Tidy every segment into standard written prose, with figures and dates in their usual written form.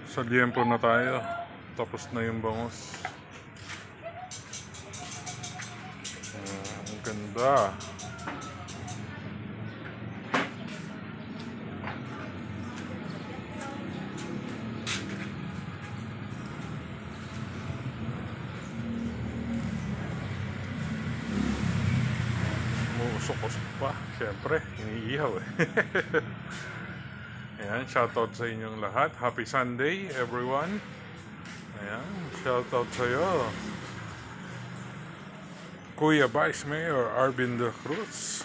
Sa liempo na tayo. Tapos na yung bangos. Ang ganda. Usok-usok pa. Siyempre, iniihaw eh. Ayan, shoutout sa inyong lahat. Happy Sunday, everyone. Ayan, shoutout sa iyo. Kuya Vice Mayor Arvin de Cruz.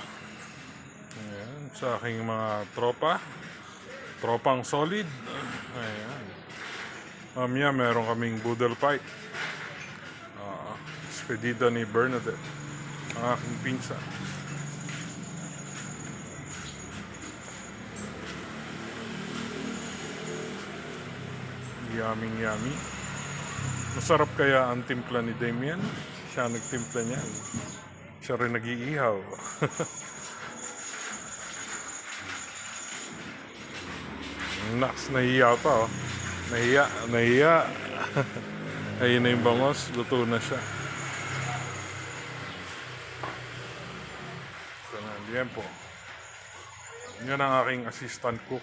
Ayan, sa aking mga tropa. Tropang solid. Ayan. Mamaya meron kaming boodle fight. Spedida ni Bernadette. Ang aking pinsan. Yummy. Masarap kaya ang timpla ni Damien? Siya nagtimpla niyan. Siya rin nag-iihaw. Naks, nahiya pa oh. Nahiya. Ayun na yung bangos, luto na siya. Ito na, liempo. Yan ang aking assistant cook.